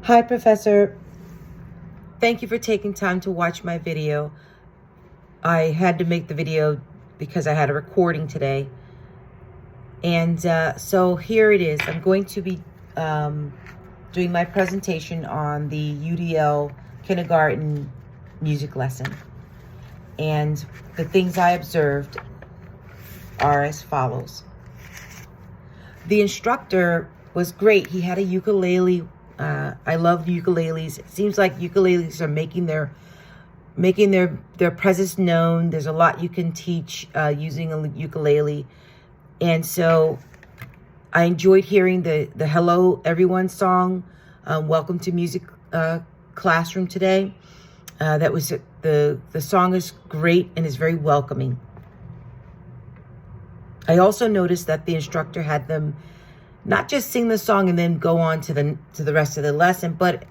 Hi, Professor. Thank you for taking time to watch my video. I had to make the video because I had a recording today. And so here it is. I'm going to be doing my presentation on the UDL kindergarten music lesson. And the things I observed are as follows. The instructor was great. He had a ukulele. I love ukuleles. It seems like ukuleles are making their presence known. There's a lot you can teach using a ukulele. And so I enjoyed hearing the Hello Everyone song, Welcome to Music Classroom today. That was the song is great and is very welcoming. I also noticed that the instructor had them not just sing the song and then go on to the rest of the lesson, but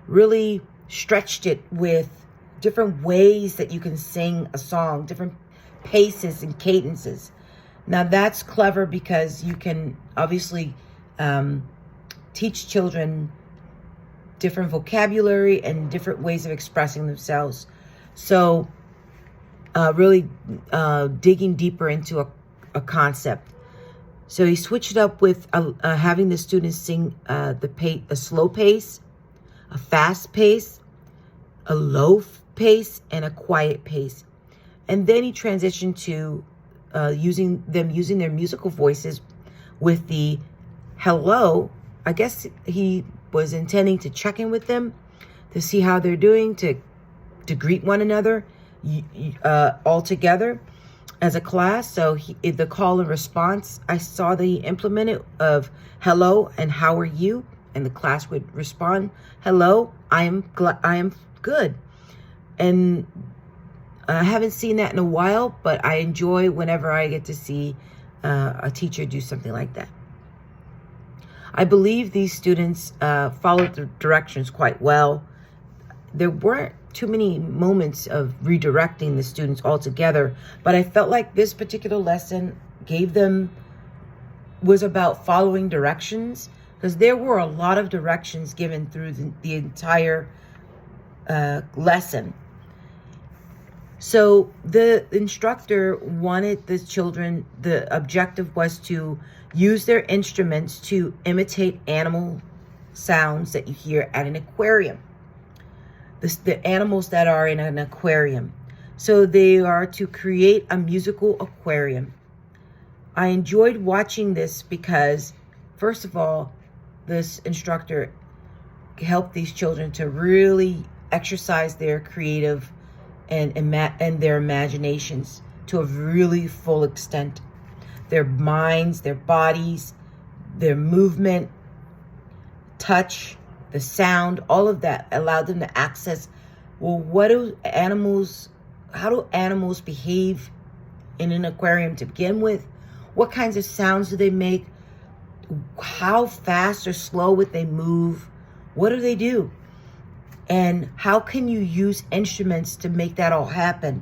really stretched it with different ways that you can sing a song, different paces and cadences. Now that's clever because you can obviously teach children different vocabulary and different ways of expressing themselves. So really digging deeper into a concept. So he switched it up with having the students sing a slow pace, a fast pace, a low pace, and a quiet pace. And then he transitioned to using their musical voices with the hello. I guess he was intending to check in with them to see how they're doing, to greet one another all together as a class. So the call and response, I saw the implemented of hello and how are you? And the class would respond, hello, I am good. And I haven't seen that in a while, but I enjoy whenever I get to see a teacher do something like that. I believe these students followed the directions quite well. There weren't too many moments of redirecting the students altogether, but I felt like this particular lesson was about following directions, because there were a lot of directions given through the entire lesson. So the instructor wanted the children, the objective was to use their instruments to imitate animal sounds that you hear at an aquarium. The animals that are in an aquarium. So they are to create a musical aquarium. I enjoyed watching this because, first of all, this instructor helped these children to really exercise their creative and their imaginations to a really full extent. Their minds, their bodies, their movement, touch, the sound, all of that allowed them to access, well, how do animals behave in an aquarium to begin with? What kinds of sounds do they make? How fast or slow would they move? What do they do? And how can you use instruments to make that all happen?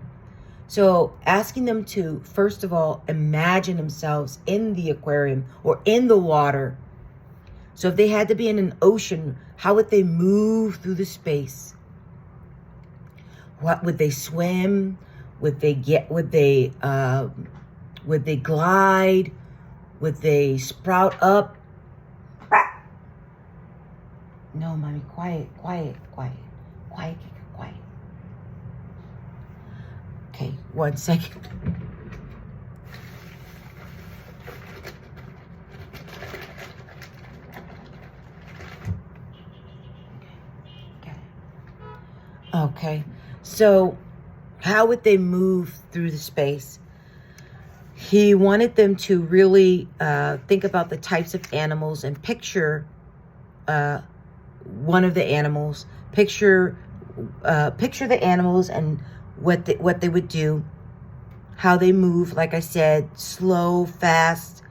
So asking them to, first of all, imagine themselves in the aquarium or in the water. So if they had to be in an ocean, how would they move through the space? What would they swim? Would they glide? Would they sprout up? No, mommy, quiet. Okay, 1 second. Okay, so how would they move through the space? He wanted them to really think about the types of animals and picture one of the animals. Picture the animals and what they would do, how they move. Like I said, slow, fast.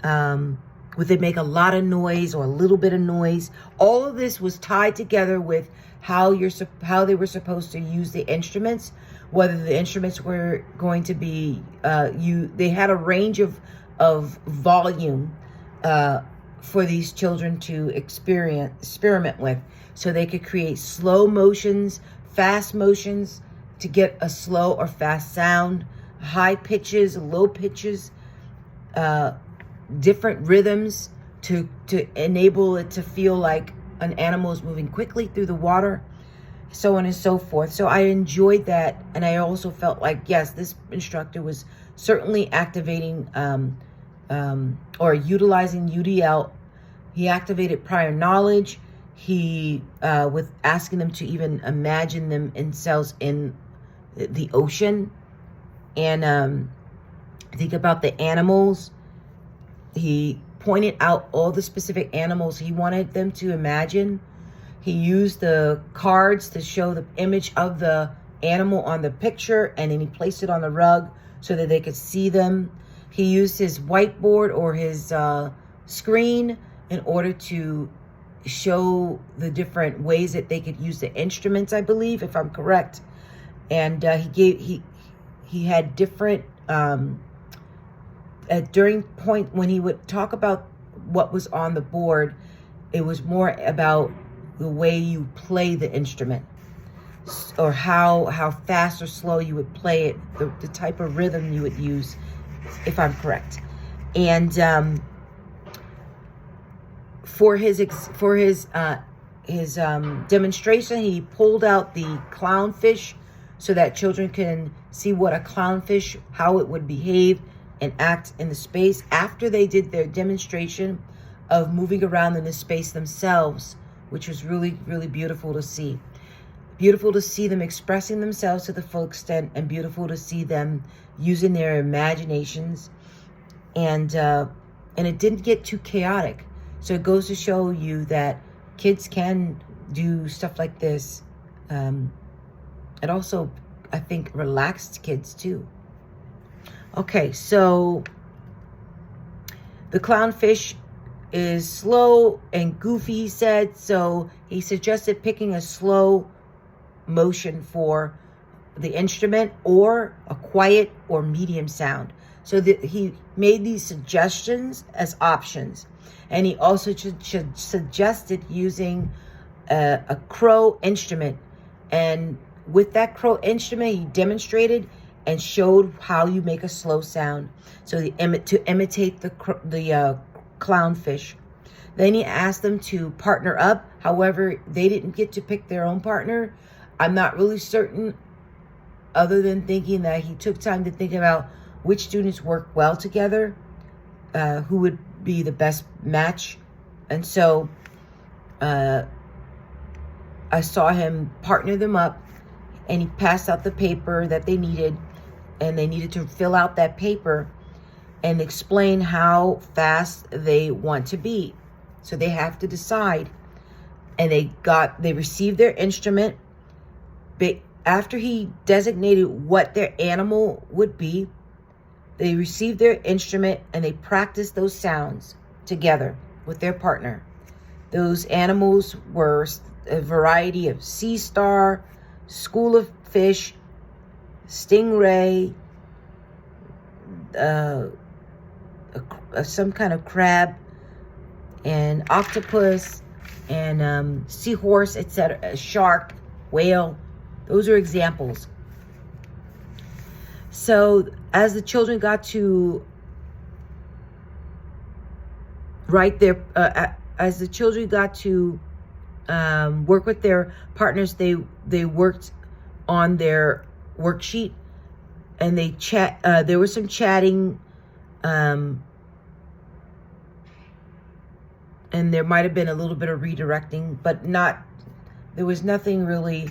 Would they make a lot of noise or a little bit of noise? All of this was tied together with how they were supposed to use the instruments, whether the instruments were going to be they had a range of volume for these children to experiment with. So they could create slow motions, fast motions to get a slow or fast sound, high pitches, low pitches, different rhythms to enable it to feel like an animal is moving quickly through the water, so on and so forth. So I enjoyed that, and I also felt like, yes, this instructor was certainly activating or utilizing UDL. He activated prior knowledge. He with asking them to even imagine themselves in the ocean, and think about the animals. He pointed out all the specific animals he wanted them to imagine. He used the cards to show the image of the animal on the picture, and then he placed it on the rug so that they could see them. He used his whiteboard or his screen in order to show the different ways that they could use the instruments, I believe, if I'm correct. And he had different during point when he would talk about what was on the board, it was more about the way you play the instrument, or how fast or slow you would play it, the type of rhythm you would use, if I'm correct. And for his demonstration, he pulled out the clownfish so that children can see what a clownfish, how it would behave and act in the space. After they did their demonstration of moving around in the space themselves, which was really, really beautiful to see. Beautiful to see them expressing themselves to the full extent, and beautiful to see them using their imaginations. And it didn't get too chaotic. So it goes to show you that kids can do stuff like this. It also, I think, relaxed kids too. Okay, so the clownfish is slow and goofy, he said. So he suggested picking a slow motion for the instrument, or a quiet or medium sound. So that he made these suggestions as options. And he also suggested using a crow instrument. And with that crow instrument, he demonstrated and showed how you make a slow sound. So to imitate the clownfish. Then he asked them to partner up. However, they didn't get to pick their own partner. I'm not really certain, other than thinking that he took time to think about which students work well together, who would be the best match. And so I saw him partner them up, and he passed out the paper that they needed, and they needed to fill out that paper and explain how fast they want to be. So they have to decide. And they received their instrument. But after he designated what their animal would be, they received their instrument and they practiced those sounds together with their partner. Those animals were a variety of sea star, school of fish, stingray, some kind of crab, and octopus, and seahorse, etc., a shark, whale. Those are examples. So as the children got to write their, as the children got to work with their partners, they worked on their worksheet, and they there was some chatting, and there might have been a little bit of redirecting, but there was nothing really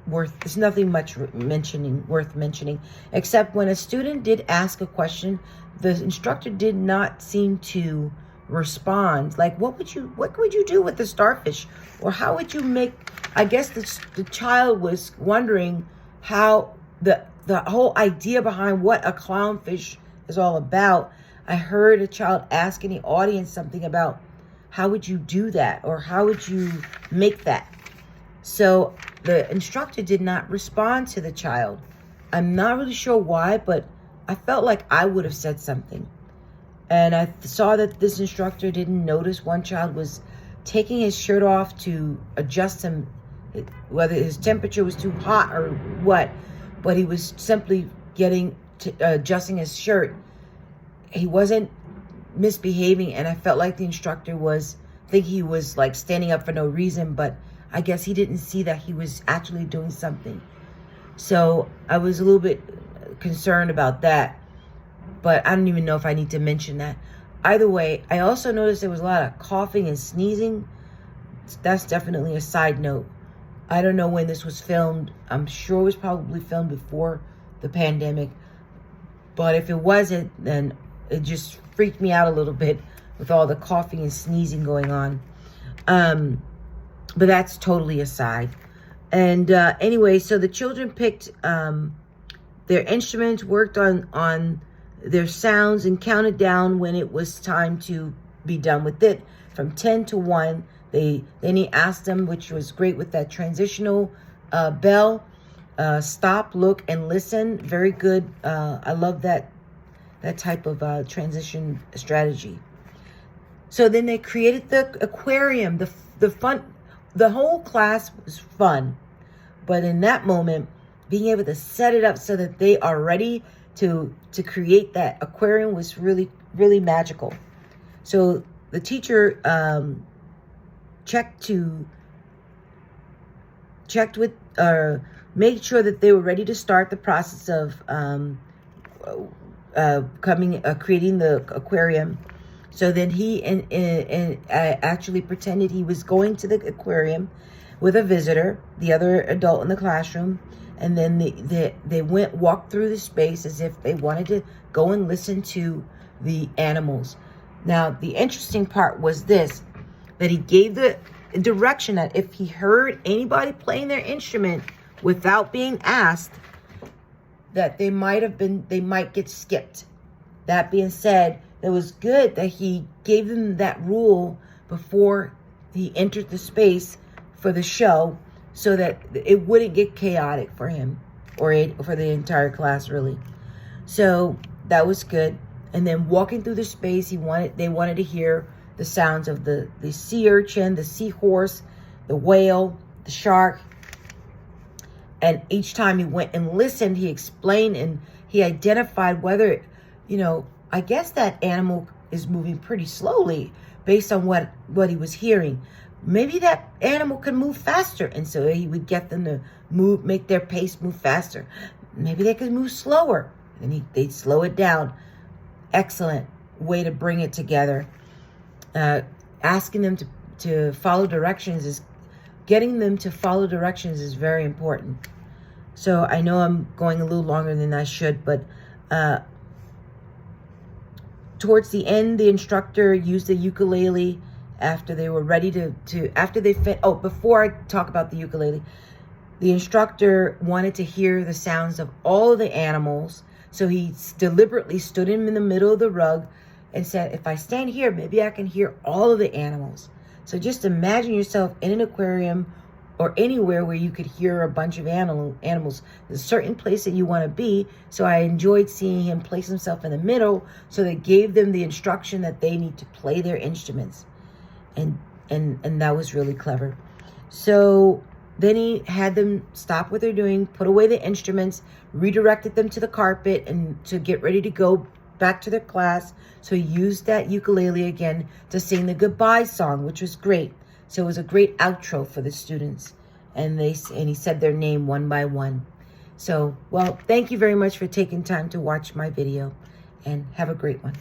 there's nothing much worth mentioning, except when a student did ask a question, the instructor did not seem to respond. Like, what would you do with the starfish? Or how would you make, I guess the child was wondering how the whole idea behind what a clownfish is all about. I heard a child ask in the audience something about, how would you do that? Or how would you make that? So the instructor did not respond to the child. I'm not really sure why, but I felt like I would have said something. And I saw that this instructor didn't notice one child was taking his shirt off to adjust him, whether his temperature was too hot or what, but he was simply adjusting his shirt. He wasn't misbehaving, and I felt like the instructor he was like standing up for no reason, but I guess he didn't see that he was actually doing something. So I was a little bit concerned about that, but I don't even know if I need to mention that. Either way, I also noticed there was a lot of coughing and sneezing. That's definitely a side note. I don't know when this was filmed. I'm sure it was probably filmed before the pandemic. But if it wasn't, then it just freaked me out a little bit with all the coughing and sneezing going on. But that's totally aside. And anyway, so the children picked their instruments, worked on their sounds, and counted down when it was time to be done with it. From 10 to 1, then he asked them, which was great with that transitional bell, stop, look, and listen. Very good. I love that type of transition strategy. So then they created the aquarium. The fun, the whole class was fun, but in that moment, being able to set it up so that they are ready to create that aquarium was really, really magical. So the teacher made sure that they were ready to start the process of creating the aquarium. So then he actually pretended he was going to the aquarium with a visitor, the other adult in the classroom, and then they walked through the space as if they wanted to go and listen to the animals. Now, the interesting part was this, that he gave the direction that if he heard anybody playing their instrument without being asked, that they might get skipped. That being said, it was good that he gave them that rule before he entered the space for the show, so that it wouldn't get chaotic for him or for the entire class, really. So that was good. And then walking through the space, they wanted to hear the sounds of the sea urchin, the seahorse, the whale, the shark. And each time he went and listened, he explained and he identified whether, I guess that animal is moving pretty slowly based on what he was hearing. Maybe that animal could move faster, and so he would get them to make their pace move faster. Maybe they could move slower, and they'd slow it down. Excellent way to bring it together. Asking them to follow directions getting them to follow directions is very important. So I know I'm going a little longer than I should, but towards the end, the instructor used the ukulele after they were ready before I talk about the ukulele, the instructor wanted to hear the sounds of all of the animals. So he deliberately stood him in the middle of the rug and said, if I stand here, maybe I can hear all of the animals. So just imagine yourself in an aquarium or anywhere where you could hear a bunch of animals. There's a certain place that you want to be. So I enjoyed seeing him place himself in the middle. So they gave them the instruction that they need to play their instruments. And that was really clever. So then he had them stop what they're doing, put away the instruments, redirected them to the carpet and to get ready to go back to their class. So he used that ukulele again to sing the goodbye song, which was great. So it was a great outro for the students. And he said their name one by one. So, well, thank you very much for taking time to watch my video, and have a great one.